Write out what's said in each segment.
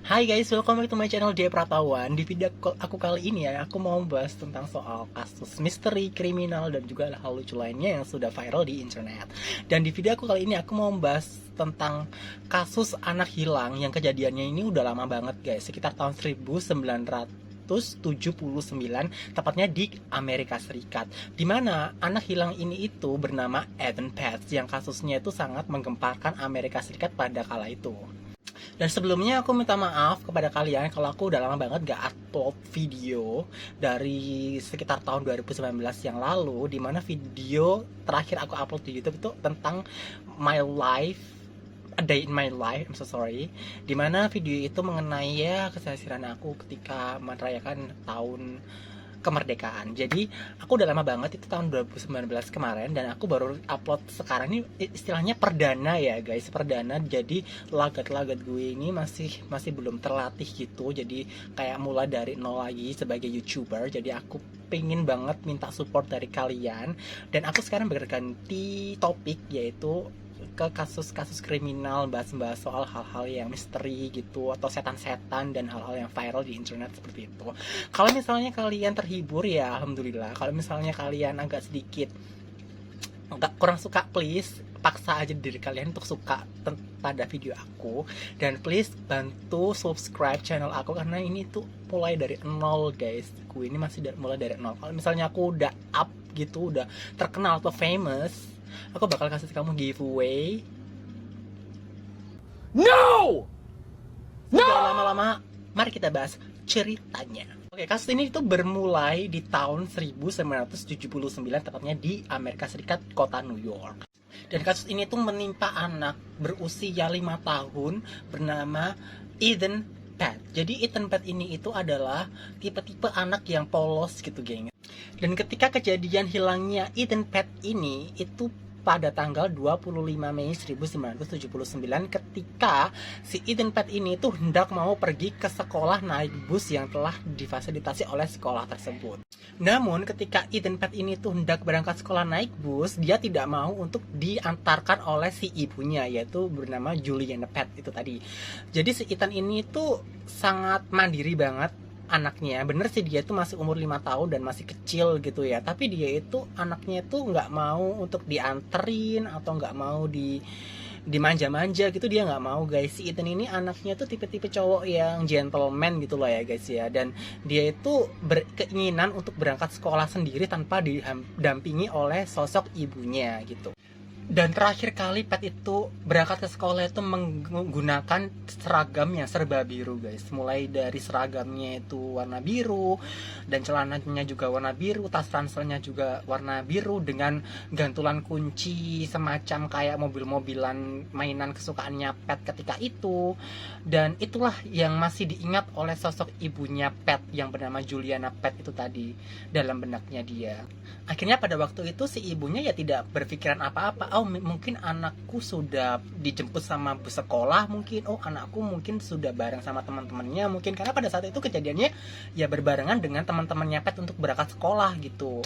Hai guys, welcome back to my channel Jay Pratawan. Di video aku kali ini ya, aku mau bahas tentang soal kasus misteri, kriminal, dan juga hal lucu lainnya yang sudah viral di internet. Dan di video aku kali ini aku mau bahas tentang kasus anak hilang yang kejadiannya ini udah lama banget guys, sekitar tahun 1979, tepatnya di Amerika Serikat, di mana anak hilang ini itu bernama Ethan Petts, yang kasusnya itu sangat menggemparkan Amerika Serikat pada kala itu. Dan sebelumnya aku minta maaf kepada kalian kalau aku udah lama banget gak upload video dari sekitar tahun 2019 yang lalu, dimana video terakhir aku upload di YouTube itu tentang my life, a day in my life, I'm so sorry, dimana video itu mengenai ya keseharian aku ketika merayakan tahun kemerdekaan. Jadi aku udah lama banget, itu tahun 2019 kemarin, dan aku baru upload sekarang ini, istilahnya perdana ya guys, perdana. Jadi lagat-lagat gue ini masih belum terlatih gitu, jadi kayak mulai dari nol lagi sebagai YouTuber. Jadi aku pengen banget minta support dari kalian, dan aku sekarang berganti topik, yaitu ke kasus-kasus kriminal, bahas-bahas soal hal-hal yang misteri gitu, atau setan-setan dan hal-hal yang viral di internet seperti itu. Kalau misalnya kalian terhibur ya alhamdulillah. Kalau misalnya kalian agak sedikit kurang suka, please paksa aja diri kalian untuk suka pada video aku, dan please bantu subscribe channel aku, karena ini tuh mulai dari nol guys. Aku ini masih mulai dari nol. Kalau misalnya aku udah up gitu, udah terkenal atau famous, aku bakal kasih kamu giveaway. No! Sudah lama-lama, mari kita bahas ceritanya. Oke, kasus ini itu bermulai di tahun 1979, tepatnya di Amerika Serikat, kota New York. Dan kasus ini tuh menimpa anak berusia 5 tahun bernama Ethan Petts. Jadi Ethan Petts ini itu adalah tipe-tipe anak yang polos gitu, geng. Dan ketika kejadian hilangnya Ethan Petts ini itu pada tanggal 25 Mei 1979, ketika si Ethan Petts ini tuh hendak mau pergi ke sekolah naik bus yang telah difasilitasi oleh sekolah tersebut. Namun ketika Ethan Petts ini tuh hendak berangkat sekolah naik bus, dia tidak mau untuk diantarkan oleh si ibunya, yaitu bernama Juliana Petts itu tadi. Jadi si Ethan ini tuh sangat mandiri banget anaknya. Bener sih, dia itu masih umur 5 tahun dan masih kecil gitu ya, tapi dia itu anaknya itu nggak mau untuk dianterin atau nggak mau dimanja-manja gitu, dia nggak mau guys. Si Ethan ini anaknya tuh tipe-tipe cowok yang gentleman gitu loh ya guys ya, dan dia itu berkeinginan untuk berangkat sekolah sendiri tanpa didampingi oleh sosok ibunya gitu. Dan terakhir kali Pet itu berangkat ke sekolah itu menggunakan seragam yang serba biru guys. Mulai dari seragamnya itu warna biru, dan celananya juga warna biru, tas ranselnya juga warna biru, dengan gantulan kunci semacam kayak mobil-mobilan mainan kesukaannya Pet ketika itu. Dan itulah yang masih diingat oleh sosok ibunya Pet yang bernama Juliana Petts itu tadi dalam benaknya dia. Akhirnya pada waktu itu si ibunya ya tidak berpikiran apa-apa. Oh, mungkin anakku sudah dijemput sama bus sekolah, mungkin oh anakku mungkin sudah bareng sama teman-temannya, mungkin karena pada saat itu kejadiannya ya berbarengan dengan teman-temannya Pet untuk berangkat sekolah gitu.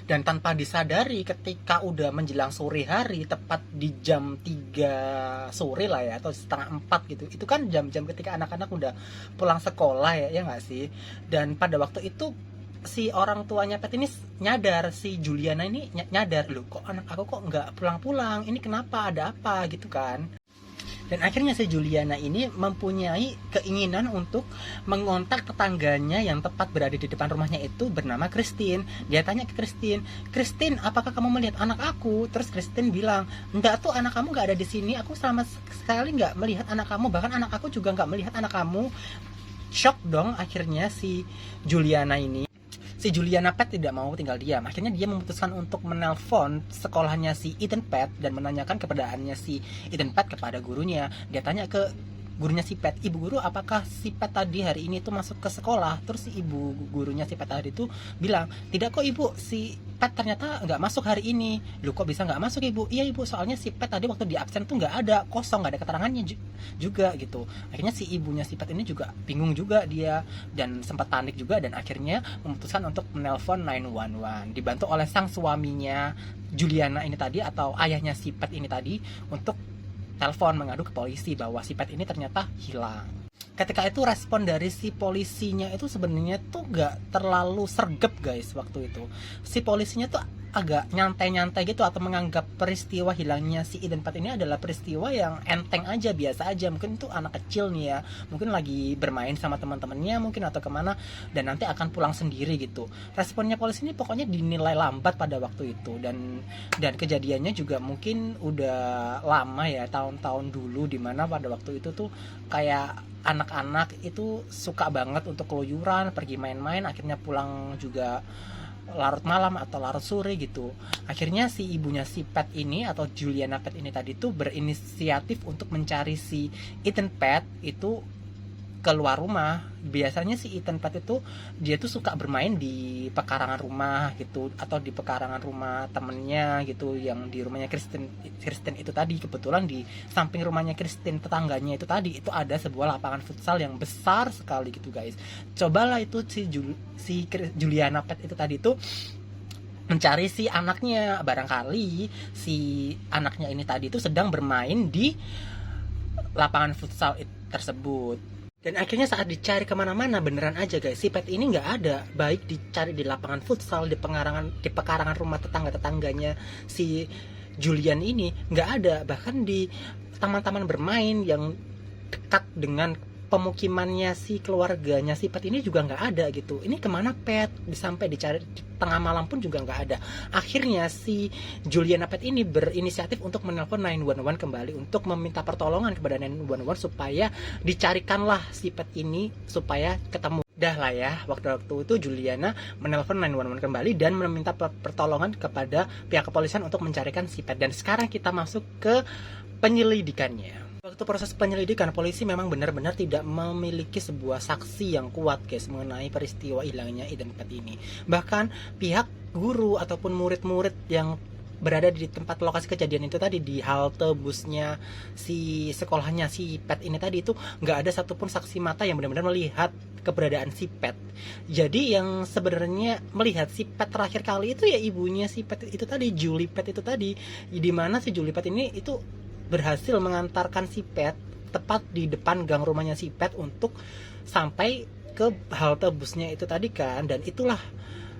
Dan tanpa disadari ketika udah menjelang sore hari, tepat di jam 3 sore lah ya, atau setengah 4 gitu, itu kan jam-jam ketika anak-anak udah pulang sekolah ya nggak sih. Dan pada waktu itu si orang tuanya Pet ini nyadar, si Juliana ini nyadar, loh kok anak aku kok nggak pulang-pulang, ini kenapa, ada apa gitu kan. Dan akhirnya si Juliana ini mempunyai keinginan untuk mengontak tetangganya yang tepat berada di depan rumahnya itu bernama Christine. Dia tanya ke Christine, apakah kamu melihat anak aku? Terus Christine bilang, enggak tuh, anak kamu nggak ada di sini, aku sama sekali nggak melihat anak kamu, bahkan anak aku juga nggak melihat anak kamu. Shock dong akhirnya si Juliana ini. Si Juliana Petts tidak mau tinggal diam. Akhirnya dia memutuskan untuk menelpon sekolahnya si Ethan Petts dan menanyakan keberadaannya si Ethan Petts kepada gurunya. Dia tanya ke gurunya si Pet, ibu guru, apakah si Pet tadi hari ini tuh masuk ke sekolah? Terus si ibu gurunya si Pet tadi tuh bilang, tidak kok ibu, si Pet ternyata nggak masuk hari ini. Lu kok bisa nggak masuk ibu? Iya ibu, soalnya si Pet tadi waktu di absen tuh nggak ada, kosong, nggak ada keterangannya juga gitu. Akhirnya si ibunya si Pet ini juga bingung juga dia, dan sempat panik juga, dan akhirnya memutuskan untuk menelpon 911, dibantu oleh sang suaminya Juliana ini tadi, atau ayahnya si Pet ini tadi, untuk telepon mengadu ke polisi bahwa si Pet ini ternyata hilang. ketika itu respon dari si polisinya itu sebenarnya tuh gak terlalu sergap guys. Waktu itu si polisinya tuh agak nyantai-nyantai gitu, atau menganggap peristiwa hilangnya si Eden Pet ini adalah peristiwa yang enteng aja, biasa aja. Mungkin itu anak kecil nih ya, mungkin lagi bermain sama teman-temannya mungkin atau kemana, dan nanti akan pulang sendiri gitu. Responnya polisi ini pokoknya dinilai lambat pada waktu itu, dan kejadiannya juga mungkin udah lama ya, tahun-tahun dulu, dimana pada waktu itu tuh kayak anak-anak itu suka banget untuk keluyuran, pergi main-main, akhirnya pulang juga larut malam atau larut sore gitu. Akhirnya si ibunya si Pet ini atau Juliana Pet ini tadi tuh berinisiatif untuk mencari si Ethan Pet itu keluar rumah. Biasanya si Ethan Pet itu dia tuh suka bermain di pekarangan rumah gitu, atau di pekarangan rumah temennya gitu, yang di rumahnya Kristen itu tadi. Kebetulan di samping rumahnya Kristen, tetangganya itu tadi, itu ada sebuah lapangan futsal yang besar sekali gitu guys. Cobalah itu si Juliana Pet itu tadi tuh mencari si anaknya. Barangkali si anaknya ini tadi tuh sedang bermain di lapangan futsal tersebut. Dan akhirnya saat dicari kemana-mana, beneran aja guys, si Pet ini nggak ada. Baik dicari di lapangan futsal, di pekarangan rumah tetangga-tetangganya si Julian ini nggak ada. Bahkan di taman-taman bermain yang dekat dengan pemukimannya si keluarganya si Pet ini juga nggak ada gitu. Ini kemana Pet? Sampai dicari tengah malam pun juga nggak ada. Akhirnya si Juliana Pet ini berinisiatif untuk menelpon 911 kembali untuk meminta pertolongan kepada 911 supaya dicarikanlah si Pet ini supaya ketemu. Dah lah ya, waktu itu Juliana menelpon 911 kembali dan meminta pertolongan kepada pihak kepolisian untuk mencarikan si Pet. Dan sekarang kita masuk ke penyelidikannya. Waktu proses penyelidikan, polisi memang benar-benar tidak memiliki sebuah saksi yang kuat guys mengenai peristiwa hilangnya Eden Pet ini. Bahkan pihak guru ataupun murid-murid yang berada di tempat lokasi kejadian itu tadi, di halte busnya si sekolahnya si Pet ini tadi, itu nggak ada satupun saksi mata yang benar-benar melihat keberadaan si Pet. Jadi yang sebenarnya melihat si Pet terakhir kali itu ya ibunya si Pet itu tadi, Julie Pet itu tadi, di mana si Julie Pet ini itu berhasil mengantarkan si Pet tepat di depan gang rumahnya si Pet untuk sampai ke halte busnya itu tadi kan. Dan itulah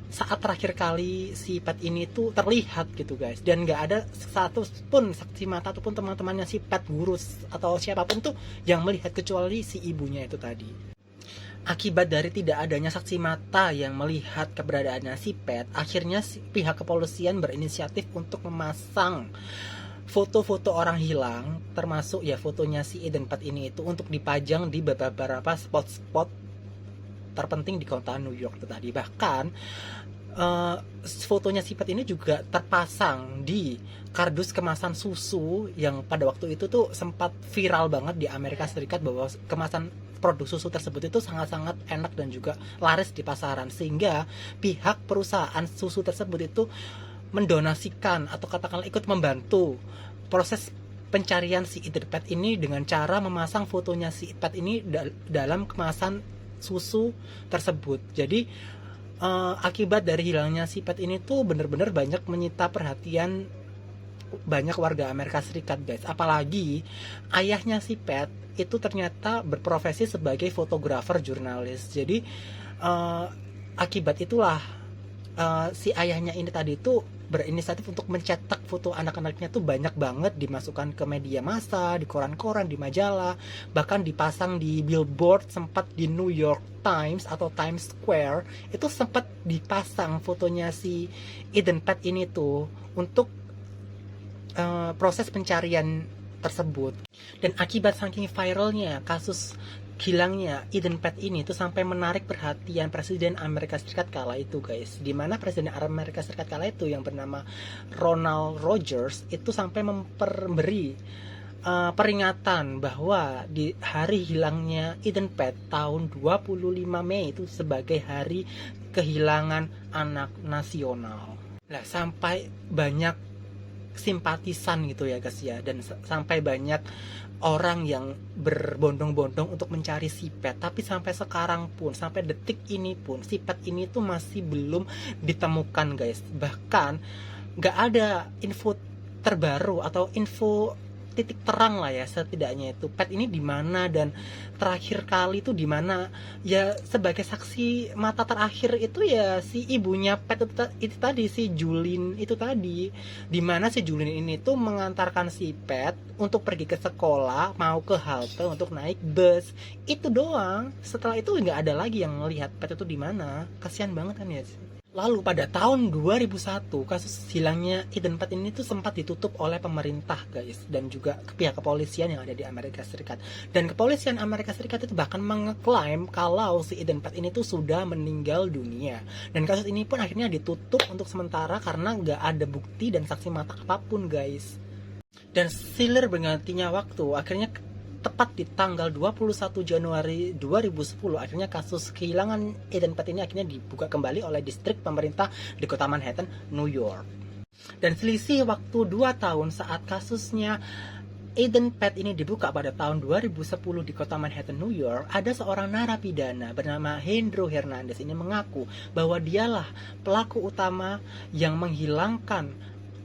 saat terakhir kali si Pet ini tuh terlihat gitu guys. Dan gak ada satu pun saksi mata ataupun teman-temannya si Pet, guru atau siapapun tuh yang melihat kecuali si ibunya itu tadi. Akibat dari tidak adanya saksi mata yang melihat keberadaannya si Pet, akhirnya pihak kepolisian berinisiatif untuk memasang foto-foto orang hilang, termasuk ya fotonya si Eden Pet ini itu, untuk dipajang di beberapa spot-spot terpenting di kota New York itu tadi. Bahkan fotonya si Pet ini juga terpasang di kardus kemasan susu yang pada waktu itu tuh sempat viral banget di Amerika Serikat, bahwa kemasan produk susu tersebut itu sangat-sangat enak dan juga laris di pasaran, sehingga pihak perusahaan susu tersebut itu mendonasikan atau katakanlah ikut membantu proses pencarian si Eden Pet ini dengan cara memasang fotonya si Pet ini dalam kemasan susu tersebut. Jadi akibat dari hilangnya si Pet ini tuh bener-bener banyak menyita perhatian banyak warga Amerika Serikat guys. Apalagi ayahnya si Pet itu ternyata berprofesi sebagai fotografer jurnalis. Jadi akibat itulah si ayahnya ini tadi itu berinisiatif untuk mencetak foto anak-anaknya tuh banyak banget, dimasukkan ke media massa, di koran-koran, di majalah, bahkan dipasang di billboard. Sempat di New York Times atau Times Square itu sempat dipasang fotonya si Eden Pet ini tuh untuk proses pencarian tersebut. Dan akibat saking viralnya kasus hilangnya Eden Pet ini tuh sampai menarik perhatian Presiden Amerika Serikat kala itu guys, dimana Presiden Amerika Serikat kala itu yang bernama Ronald Rogers itu sampai memberi peringatan bahwa di hari hilangnya Eden Pet tahun 25 Mei itu sebagai hari kehilangan anak nasional. Nah, sampai banyak simpatisan gitu ya guys ya, dan sampai banyak orang yang berbondong-bondong untuk mencari si Pet. Tapi sampai sekarang pun, sampai detik ini pun, si Pet ini tuh masih belum ditemukan guys. Bahkan gak ada info terbaru atau info titik terang lah ya, setidaknya itu pet ini di mana dan terakhir kali itu di mana. Ya sebagai saksi mata terakhir itu ya si ibunya pet itu tadi, si Julin itu tadi, di mana si Julin ini tuh mengantarkan si pet untuk pergi ke sekolah, mau ke halte untuk naik bus. Itu doang. Setelah itu nggak ada lagi yang melihat pet itu di mana. Kasihan banget kan ya. Lalu pada tahun 2001, kasus hilangnya Eden Pet ini tuh sempat ditutup oleh pemerintah guys, dan juga pihak kepolisian yang ada di Amerika Serikat. Dan kepolisian Amerika Serikat itu bahkan mengeklaim kalau si Eden Pet ini tuh sudah meninggal dunia. Dan kasus ini pun akhirnya ditutup untuk sementara karena nggak ada bukti dan saksi mata apapun guys. Dan silir bergantinya waktu, akhirnya tepat di tanggal 21 Januari 2010 akhirnya kasus kehilangan Eden Pet ini akhirnya dibuka kembali oleh distrik pemerintah di kota Manhattan, New York. Dan selisih waktu 2 tahun saat kasusnya Eden Pet ini dibuka pada tahun 2010 di kota Manhattan, New York, ada seorang narapidana bernama Hendro Hernandez ini mengaku bahwa dialah pelaku utama yang menghilangkan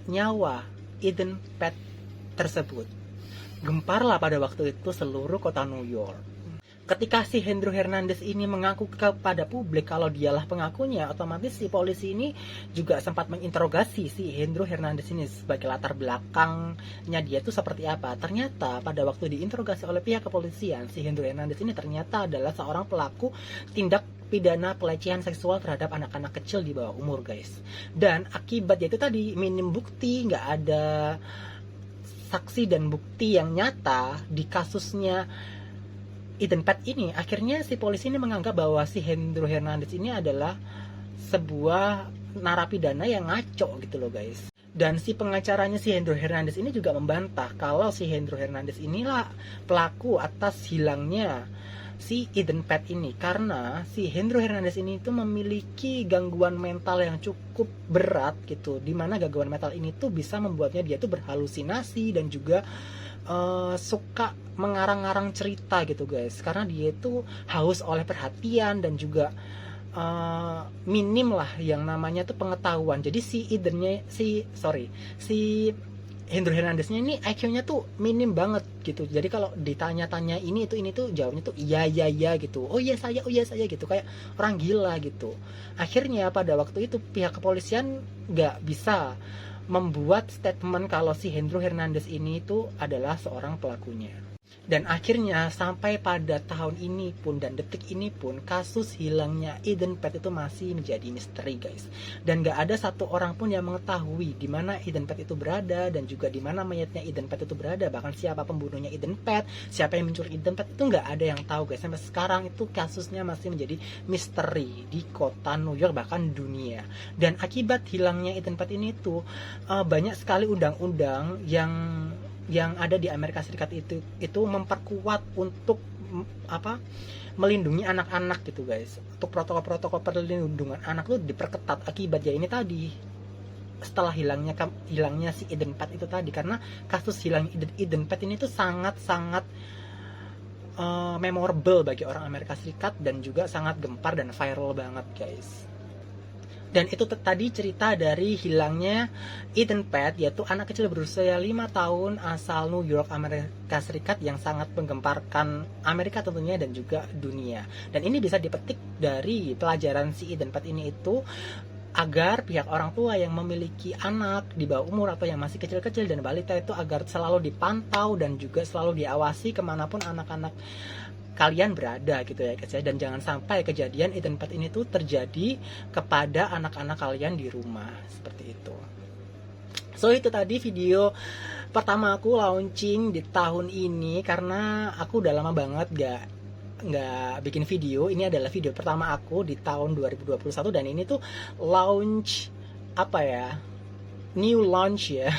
nyawa Eden Pet tersebut. Gemparlah pada waktu itu seluruh kota New York. Ketika si Hendro Hernandez ini mengaku kepada publik kalau dialah pengakunya, otomatis si polisi ini juga sempat menginterogasi si Hendro Hernandez ini sebagai latar belakangnya dia itu seperti apa. Ternyata pada waktu diinterogasi oleh pihak kepolisian, si Hendro Hernandez ini ternyata adalah seorang pelaku tindak pidana pelecehan seksual terhadap anak-anak kecil di bawah umur guys. Dan akibatnya itu tadi, minim bukti, nggak ada saksi dan bukti yang nyata di kasusnya Eden Pet ini, akhirnya si polisi ini menganggap bahwa si Hendro Hernandez ini adalah sebuah narapidana yang ngaco gitu loh guys. Dan si pengacaranya si Hendro Hernandez ini juga membantah kalau si Hendro Hernandez inilah pelaku atas hilangnya si Eden Pet ini, karena si Hendro Hernandez ini tuh memiliki gangguan mental yang cukup berat gitu, dimana gangguan mental ini tuh bisa membuatnya dia tuh berhalusinasi dan juga suka mengarang-arang cerita gitu guys, karena dia itu haus oleh perhatian dan juga minim lah yang namanya tuh pengetahuan. Jadi si Hendro Hernandeznya ini IQ-nya tuh minim banget gitu. Jadi kalau ditanya-tanya ini tuh jawabnya tuh iya gitu. Oh iya saya gitu, kayak orang gila gitu. Akhirnya pada waktu itu pihak kepolisian nggak bisa membuat statement kalau si Hendro Hernandez ini tuh adalah seorang pelakunya. Dan akhirnya sampai pada tahun ini pun dan detik ini pun kasus hilangnya Eden Pet itu masih menjadi misteri guys. Dan gak ada satu orang pun yang mengetahui di mana Eden Pet itu berada dan juga di mana mayatnya Eden Pet itu berada. Bahkan siapa pembunuhnya Eden Pet, siapa yang mencuri Eden Pet itu gak ada yang tahu guys. Sampai sekarang itu kasusnya masih menjadi misteri di kota New York bahkan dunia. Dan akibat hilangnya Eden Pet ini tuh banyak sekali undang-undang yang ada di Amerika Serikat itu memperkuat untuk melindungi anak-anak gitu guys. Untuk protokol-protokol perlindungan anak tuh diperketat akibatnya ini tadi, setelah hilangnya si Eden Pet itu tadi. Karena kasus hilang Eden Pet ini tuh sangat-sangat memorable bagi orang Amerika Serikat dan juga sangat gempar dan viral banget guys. Dan itu tadi cerita dari hilangnya Eden Pet, yaitu anak kecil berusia 5 tahun asal New York, Amerika Serikat yang sangat menggemparkan Amerika tentunya dan juga dunia. Dan ini bisa dipetik dari pelajaran si Eden Pet ini itu agar pihak orang tua yang memiliki anak di bawah umur atau yang masih kecil-kecil dan balita itu agar selalu dipantau dan juga selalu diawasi kemanapun anak-anak kalian berada gitu ya guys ya. Dan jangan sampai kejadian Eden Pet ini tuh terjadi kepada anak-anak kalian di rumah seperti itu. So itu tadi video pertama aku launching di tahun ini, karena aku udah lama banget nggak bikin video. Ini adalah video pertama aku di tahun 2021 dan ini tuh launch new launch ya.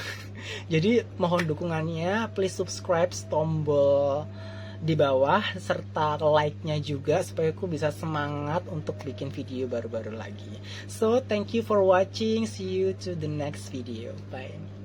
Jadi mohon dukungannya, please subscribe, tombol di bawah serta like-nya juga supaya aku bisa semangat untuk bikin video baru-baru lagi. So thank you for watching, see you to the next video, bye.